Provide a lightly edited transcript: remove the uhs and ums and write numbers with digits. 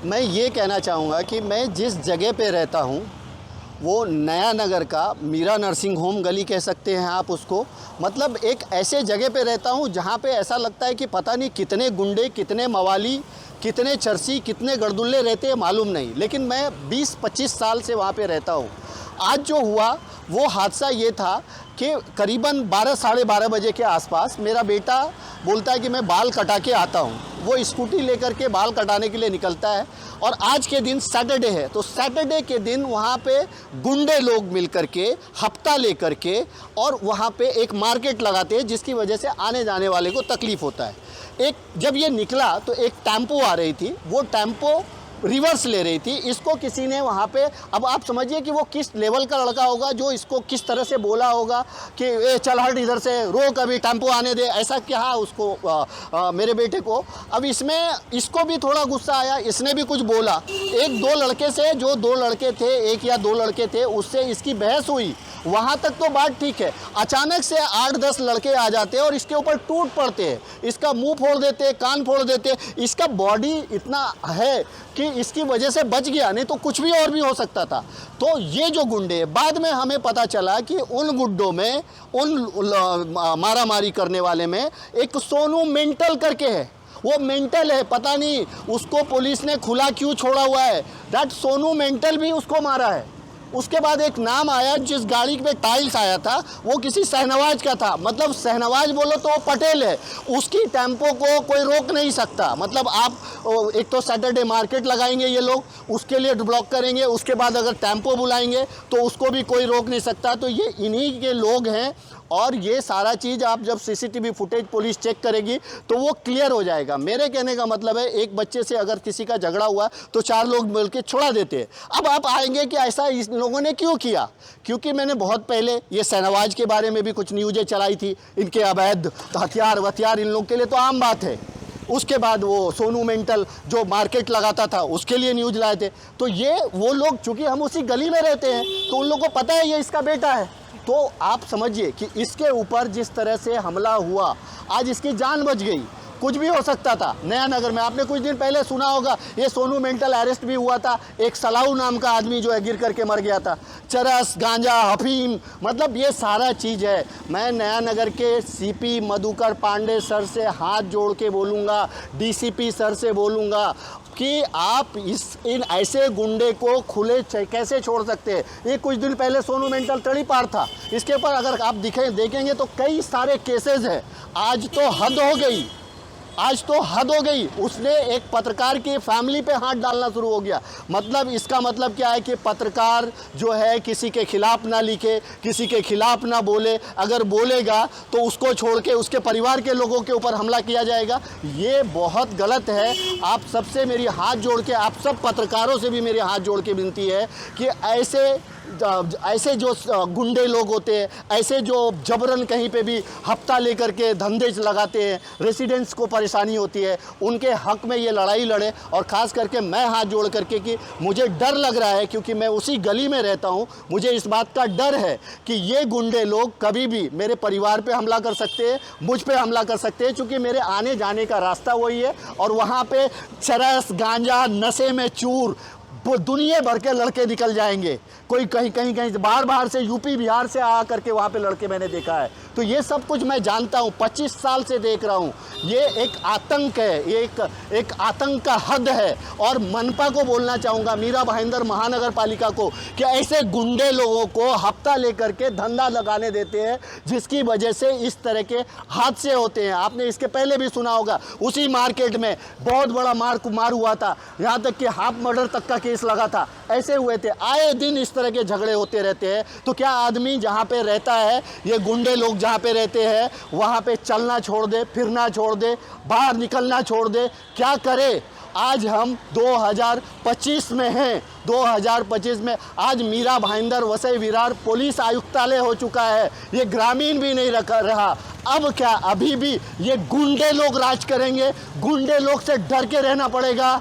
मैं ये कहना चाहूँगा कि मैं जिस जगह पे रहता हूँ वो नया नगर का मीरा नर्सिंग होम गली कह सकते हैं आप उसको। मतलब एक ऐसे जगह पे रहता हूँ जहाँ पे ऐसा लगता है कि पता नहीं कितने गुंडे, कितने मवाली, कितने चरसी, कितने गड़दुल्ले रहते हैं मालूम नहीं, लेकिन मैं 20-25 साल से वहाँ पे रहता हूँ। आज जो हुआ वो हादसा ये था कि करीबन 12-12:30 बजे के आसपास मेरा बेटा बोलता है कि मैं बाल कटा के आता हूँ। वो स्कूटी लेकर के बाल कटाने के लिए निकलता है और आज के दिन सैटरडे है, तो सैटरडे के दिन वहाँ पे गुंडे लोग मिल कर के हफ्ता लेकर के और वहाँ पे एक मार्केट लगाते हैं जिसकी वजह से आने जाने वाले को तकलीफ़ होता है। एक जब ये निकला तो एक टेम्पो आ रही थी, वो टेम्पो रिवर्स ले रही थी। इसको किसी ने वहाँ पे, अब आप समझिए कि वो किस लेवल का लड़का होगा जो इसको किस तरह से बोला होगा कि ए चल हट इधर से, रोक अभी टेम्पो आने दे, ऐसा क्या उसको मेरे बेटे को। अब इसमें इसको भी थोड़ा गुस्सा आया, इसने भी कुछ बोला। एक दो लड़के से, जो दो लड़के थे, एक या दो लड़के थे, उससे इसकी बहस हुई, वहाँ तक तो बात ठीक है। अचानक से 8-10 लड़के आ जाते हैं और इसके ऊपर टूट पड़ते हैं, इसका मुंह फोड़ देते हैं, कान फोड़ देते हैं। इसका बॉडी इतना है कि इसकी वजह से बच गया, नहीं तो कुछ भी और भी हो सकता था। तो ये जो गुंडे, बाद में हमें पता चला कि उन गुंडों में, उन मारामारी करने वाले में एक सोनू मेंटल करके है। वो मेंटल है, पता नहीं उसको पुलिस ने खुला क्यों छोड़ा हुआ है। दैट सोनू मेंटल भी उसको मारा है। उसके बाद एक नाम आया, जिस गाड़ी पे टाइल्स आया था वो किसी शहनवाज का था। मतलब शहनवाज बोलो तो वो पटेल है, उसकी टेम्पो को कोई रोक नहीं सकता। मतलब आप एक तो सैटरडे मार्केट लगाएंगे ये लोग, उसके लिए ब्लॉक करेंगे, उसके बाद अगर टेम्पो बुलाएंगे तो उसको भी कोई रोक नहीं सकता। तो ये इन्हीं के लोग हैं और ये सारा चीज़ आप जब सीसीटीवी फुटेज पुलिस चेक करेगी तो वो क्लियर हो जाएगा। मेरे कहने का मतलब है, एक बच्चे से अगर किसी का झगड़ा हुआ तो 4 लोग मिल के छुड़ा देते हैं। अब आप आएंगे कि ऐसा इस लोगों ने क्यों किया, क्योंकि मैंने बहुत पहले ये शहनवाज के बारे में भी कुछ न्यूज़ें चलाई थी, इनके अवैध हथियार इन लोग के लिए तो आम बात है। उसके बाद वो सोनू मेंटल जो मार्केट लगाता था उसके लिए न्यूज़ लाए थे। तो ये वो लोग, चूँकि हम उसी गली में रहते हैं तो उन लोगों को पता है ये इसका बेटा है। तो आप समझिए कि इसके ऊपर जिस तरह से हमला हुआ, आज इसकी जान बच गई। कुछ भी हो सकता था। नया नगर में आपने कुछ दिन पहले सुना होगा, ये सोनू मेंटल अरेस्ट भी हुआ था। एक सलाऊ नाम का आदमी जो है गिर करके मर गया था। चरस, गांजा, अफीम, मतलब ये सारा चीज़ है। मैं नया नगर के सीपी मधुकर पांडे सर से हाथ जोड़ के बोलूँगा, डीसीपी सर से बोलूँगा कि आप इन ऐसे गुंडे को खुले कैसे छोड़ सकते हैं। ये कुछ दिन पहले सोनू मेंटल तड़ीपार था, इसके ऊपर अगर आप देखेंगे तो कई सारे केसेस हैं। आज तो हद हो गई, आज तो हद हो गई। उसने एक पत्रकार की फैमिली पे हाथ डालना शुरू हो गया। मतलब इसका मतलब क्या है कि पत्रकार जो है किसी के खिलाफ ना लिखे, किसी के खिलाफ ना बोले, अगर बोलेगा तो उसको छोड़ के उसके परिवार के लोगों के ऊपर हमला किया जाएगा। ये बहुत गलत है। आप सबसे मेरी हाथ जोड़ के, आप सब पत्रकारों से भी मेरी हाथ जोड़ के विनती है कि ऐसे जो गुंडे लोग होते हैं, ऐसे जो जबरन कहीं पे भी हफ्ता लेकर के धंधे लगाते हैं, रेसिडेंट्स को परेशानी होती है, उनके हक में ये लड़ाई लड़े। और ख़ास करके मैं हाथ जोड़ करके कि मुझे डर लग रहा है, क्योंकि मैं उसी गली में रहता हूँ, मुझे इस बात का डर है कि ये गुंडे लोग कभी भी मेरे परिवार पे हमला कर सकते हैं, मुझ पे हमला कर सकते हैं, क्योंकि मेरे आने जाने का रास्ता वही है। और वहाँ पे चरस, गांजा, नशे में चूर, वो दुनिया भर के लड़के निकल जाएंगे। कोई कहीं बाहर से, यूपी बिहार से आ करके वहाँ पे लड़के मैंने देखा है। तो ये सब कुछ मैं जानता हूँ, 25 साल से देख रहा हूँ। ये एक आतंक है, ये एक आतंक का हद है। और मनपा को बोलना चाहूँगा, मीरा भाईंदर महानगर पालिका को, कि ऐसे गुंडे लोगों को हफ्ता लेकर के धंधा लगाने देते हैं, जिसकी वजह से इस तरह के हादसे होते हैं। आपने इसके पहले भी सुना होगा, उसी मार्केट में बहुत बड़ा मार हुआ था, यहाँ तक कि हाफ मर्डर तक का केस लगा था। ऐसे हुए थे, आए दिन इस तरह के झगड़े होते रहते हैं। तो क्या आदमी जहाँ पे रहता है, ये गुंडे लोग जहाँ पे रहते हैं, वहाँ पे चलना छोड़ दे, फिरना छोड़ दे, बाहर निकलना छोड़ दे, क्या करे? आज हम 2025 में हैं। 2025 में आज मीरा भाईंदर वसई विरार पुलिस आयुक्तालय हो चुका है, ये ग्रामीण भी नहीं रहा। अब क्या अभी भी ये गुंडे लोग राज करेंगे? गुंडे लोग से डर के रहना पड़ेगा।